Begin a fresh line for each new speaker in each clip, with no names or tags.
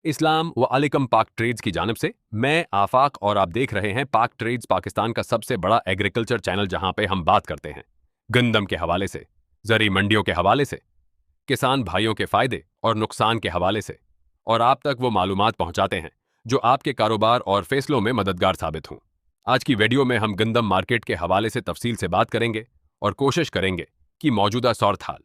इस्लाम व अलैकुम पाक ट्रेड्स की जानिब से मैं आफाक और आप देख रहे हैं पाक ट्रेड्स, पाकिस्तान का सबसे बड़ा एग्रीकल्चर चैनल, जहां पे हम बात करते हैं गंदम के हवाले से, जरी मंडियों के हवाले से, किसान भाइयों के फायदे और नुकसान के हवाले से, और आप तक वो मालूमात पहुंचाते हैं जो आपके कारोबार और फैसलों में मददगार साबित हों। आज की वीडियो में हम गंदम मार्केट के हवाले से तफसील से बात करेंगे और कोशिश करेंगे कि मौजूदा सूरत हाल,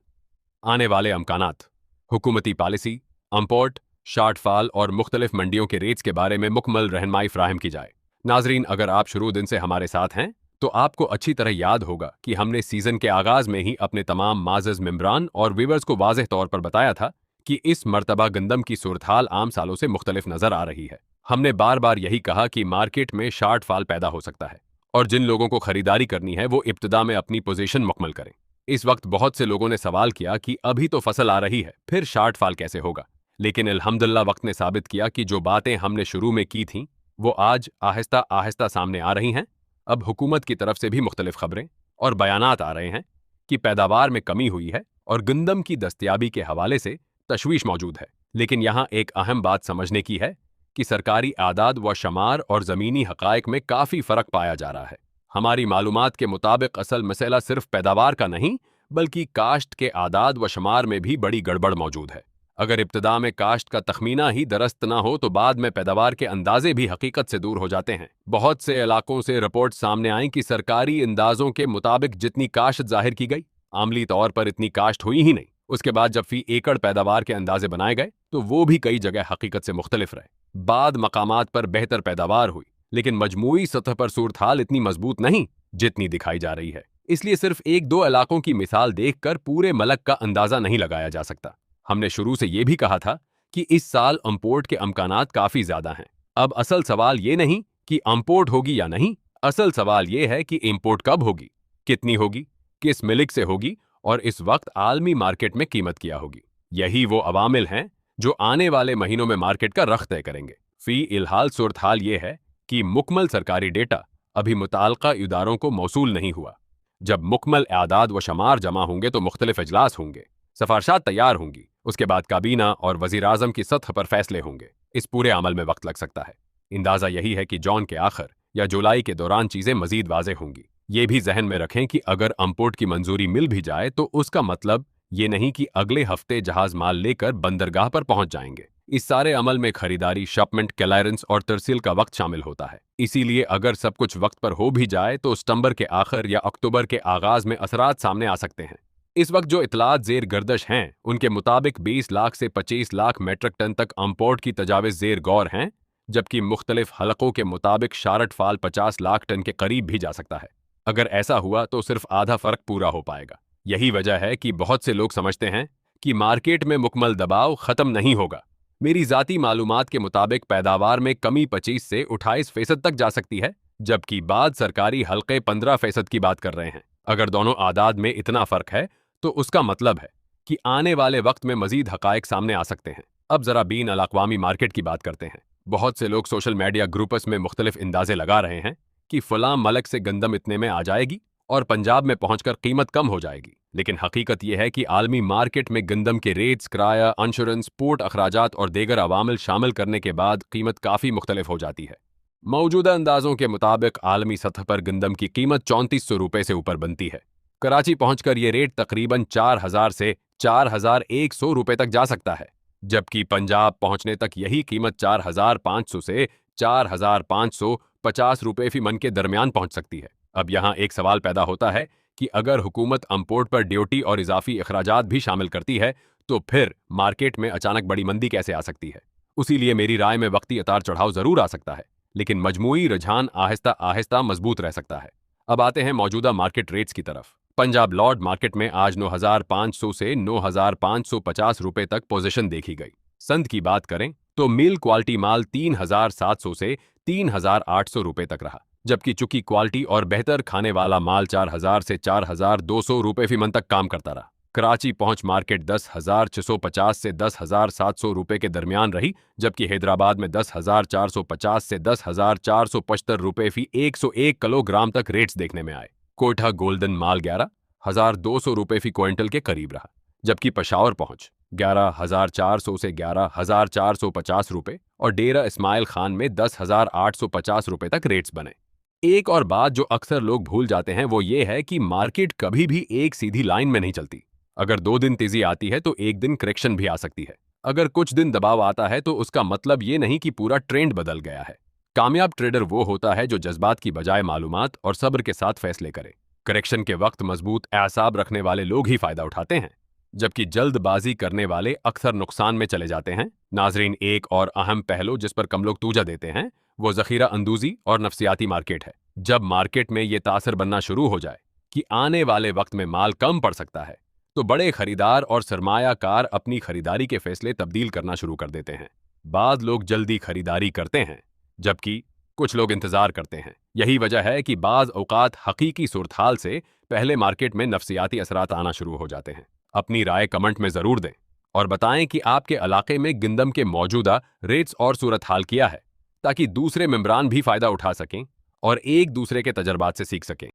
आने वाले अमकानात, हुकूमती पॉलिसी, इंपोर्ट, शार्टफॉल और मुख्तलिफ मंडियों के रेट्स के बारे में मुकम्मल रहनुमाई फ्राहम की जाए। नाजरीन, अगर आप शुरू दिन से हमारे साथ हैं तो आपको अच्छी तरह याद होगा कि हमने सीजन के आगाज में ही अपने तमाम माज़ज़ मेंबरान और व्यूअर्स को वाज़ेह तौर पर बताया था कि इस मर्तबा गंदम की सूरत हाल आम सालों से मुख्तलिफ नजर आ रही है। हमने बार बार यही कहा कि मार्केट में शार्टफॉल पैदा हो सकता है और जिन लोगों को खरीदारी करनी है वो इब्तिदा में अपनी पोजीशन मुकम्मल करें। इस वक्त बहुत से लोगों ने सवाल किया कि अभी तो फसल आ रही है, फिर शार्टफॉल कैसे होगा? लेकिन अल्हम्दुलिल्लाह वक्त ने साबित किया कि जो बातें हमने शुरू में की थीं वो आज आहिस्ता आहिस्ता सामने आ रही हैं। अब हुकूमत की तरफ से भी मुख्तलिफ खबरें और बयानात आ रहे हैं कि पैदावार में कमी हुई है और गंदम की दस्तयाबी के हवाले से तशवीश मौजूद है। लेकिन यहाँ एक अहम बात समझने की है कि सरकारी आदाद व शमार और ज़मीनी हक़ाइक़ में काफ़ी फ़र्क पाया जा रहा है। हमारी मालूमात के मुताबिक असल मसला सिर्फ पैदावार का नहीं बल्कि काश्त के आदाद व शमार में भी बड़ी गड़बड़ मौजूद है। अगर इब्तिदा में काश्त का तखमीना ही दरस्त ना हो तो बाद में पैदावार के अंदाजे भी हकीकत से दूर हो जाते हैं। बहुत से इलाकों से रिपोर्ट सामने आई कि सरकारी अंदाजों के मुताबिक जितनी काश्त जाहिर की गई, आमली तौर पर इतनी काश्त हुई ही नहीं। उसके बाद जब फी एकड़ पैदावार के अंदाजे बनाए गए तो वो भी कई जगह हकीकत से मुख्तलिफ रहे। बाद मकामात पर बेहतर पैदावार हुई, लेकिन मजमूई सतह पर सूरत हाल इतनी मजबूत नहीं जितनी दिखाई जा रही है। इसलिए सिर्फ एक दो इलाकों की मिसाल देखकर पूरे मलक का अंदाजा नहीं लगाया जा सकता। हमने शुरू से यह भी कहा था कि इस साल इंपोर्ट के अमकानात काफी ज्यादा हैं। अब असल सवाल ये नहीं कि इंपोर्ट होगी या नहीं, असल सवाल यह है कि इंपोर्ट कब होगी, कितनी होगी, किस मिल्क से होगी और इस वक्त आलमी मार्केट में कीमत क्या होगी। यही वो अवामिल हैं जो आने वाले महीनों में मार्केट का रख तय करेंगे। फी इल्हाल सूरत हाल ये है कि मुकम्मल सरकारी डेटा अभी मुताल्लिका इदारों को मौसूल नहीं हुआ। जब मुकम्मल आदाद व शमार जमा होंगे तो मुख्तलिफ इजलास होंगे, सिफारशात तैयार होंगी, उसके बाद काबीना और वजीर आजम की सतह पर फैसले होंगे। इस पूरे अमल में वक्त लग सकता है। अंदाजा यही है कि जून के आखिर या जुलाई के दौरान चीजें मजीद वाज़ेह होंगी। ये भी जहन में रखें कि अगर इंपोर्ट की मंजूरी मिल भी जाए तो उसका मतलब ये नहीं कि अगले हफ्ते जहाज माल लेकर बंदरगाह पर पहुंच जाएंगे। इस सारे अमल में खरीदारी, शिपमेंट, क्लियरेंस और तरसील का वक्त शामिल होता है। इसीलिए अगर सब कुछ वक्त पर हो भी जाए तो सितंबर के आखिर या अक्टूबर के आगाज में असरात सामने आ सकते हैं। इस वक्त जो इतलात जेर गर्दश हैं उनके मुताबिक 20 लाख से 25 लाख मेट्रिक टन तक इंपोर्ट की तजाविज़ जेर गौर हैं, जबकि मुख्तलिफ हलकों के मुताबिक शार्टफॉल 50 लाख टन के करीब भी जा सकता है। अगर ऐसा हुआ तो सिर्फ आधा फर्क पूरा हो पाएगा। यही वजह है कि बहुत से लोग समझते हैं कि मार्केट में मुकम्मल दबाव खत्म नहीं होगा। मेरी जाती मालूमात के मुताबिक पैदावार में कमी 25 से 28% तक जा सकती है, जबकि बाद सरकारी हल्के 15% की बात कर रहे हैं। अगर दोनों आदाद में इतना फर्क है तो उसका मतलब है कि आने वाले वक्त में मजीद हकायक सामने आ सकते हैं। अब जरा बीन अल-अक़वामी मार्केट की बात करते हैं। बहुत से लोग सोशल मीडिया ग्रुप्स में मुख्तलिफ अंदाजे लगा रहे हैं कि फलां मलक से गंदम इतने में आ जाएगी और पंजाब में पहुंचकर कीमत कम हो जाएगी। लेकिन हकीकत यह है कि आलमी मार्केट में गंदम के रेट्स, किराया, इंश्योरेंस, पोर्ट अखराजात और दीगर अवामिल शामिल करने के बाद कीमत काफ़ी मुख्तलिफ हो जाती है। मौजूदा अंदाजों के मुताबिक आलमी सतह पर गंदम की कीमत 3400 रुपये से ऊपर बनती है। कराची पहुंचकर यह रेट तकरीबन 4000 से 4100 रुपये तक जा सकता है, जबकि पंजाब पहुंचने तक यही कीमत 4500 से 4550 रुपये फी मन के दरमियान पहुंच सकती है। अब यहाँ एक सवाल पैदा होता है कि अगर हुकूमत इंपोर्ट पर ड्यूटी और इजाफी अखराजात भी शामिल करती है तो फिर मार्केट में अचानक बड़ी मंदी कैसे आ सकती है। उसीलिए मेरी राय में वक्ती उतार चढ़ाव जरूर आ सकता है, लेकिन मजमूई रुझान आहिस्ता आहिस्ता मजबूत रह सकता है। अब आते हैं मौजूदा मार्केट रेट्स की तरफ। पंजाब लॉर्ड मार्केट में आज 9500 से 9550 रुपए तक पोजीशन देखी गई। संद की बात करें तो मिल क्वालिटी माल 3700 से 3800 रुपए तक रहा, जबकि चुकी क्वालिटी और बेहतर खाने वाला माल 4000 से 4200 रुपए फी मन तक काम करता रहा। कराची पहुंच मार्केट 10,650 से 10,700 रुपए के दरमियान रही, जबकि हैदराबाद में 10,450 से 10,475 रुपए फी 101 किलोग्राम तक रेट्स देखने में आए। कोयटा गोल्डन माल 11,200 रुपए फी क्विंटल के करीब रहा, जबकि पेशावर पहुंच 11,400 से 11,450 रुपए और डेरा इस्माइल खान में 10,850 रुपए तक रेट्स बने। एक और बात जो अक्सर लोग भूल जाते हैं वो ये है कि मार्केट कभी भी एक सीधी लाइन में नहीं चलती। अगर 2 दिन तेजी आती है तो एक दिन करेक्शन भी आ सकती है। अगर कुछ दिन दबाव आता है तो उसका मतलब ये नहीं कि पूरा ट्रेंड बदल गया है। कामयाब ट्रेडर वो होता है जो जज्बात की बजाय मालूमात और सब्र के साथ फैसले करे। करेक्शन के वक्त मजबूत एसाब रखने वाले लोग ही फायदा उठाते हैं, जबकि जल्दबाजी करने वाले अक्सर नुकसान में चले जाते हैं। नाजरीन, एक और अहम पहलू जिस पर कम लोग तूजा देते हैं वो जखीरा अंदूजी और नफ्सियाती मार्केट है। जब मार्केट में ये तासर बनना शुरू हो जाए कि आने वाले वक्त में माल कम पड़ सकता है, तो बड़े खरीदार और सरमायाकार अपनी खरीदारी के फैसले तब्दील करना शुरू कर देते हैं। बाद लोग जल्दी खरीदारी करते हैं, जबकि कुछ लोग इंतजार करते हैं। यही वजह है कि बाज औकात हकीकी सूरत-हाल से पहले मार्केट में नफ्सियाती असरात आना शुरू हो जाते हैं। अपनी राय कमेंट में जरूर दें और बताएं कि आपके इलाके में गिंदम के मौजूदा रेट्स और सूरत हाल किया है, ताकि दूसरे मेंबरान भी फायदा उठा सकें और एक दूसरे के तजर्बात से सीख सकें।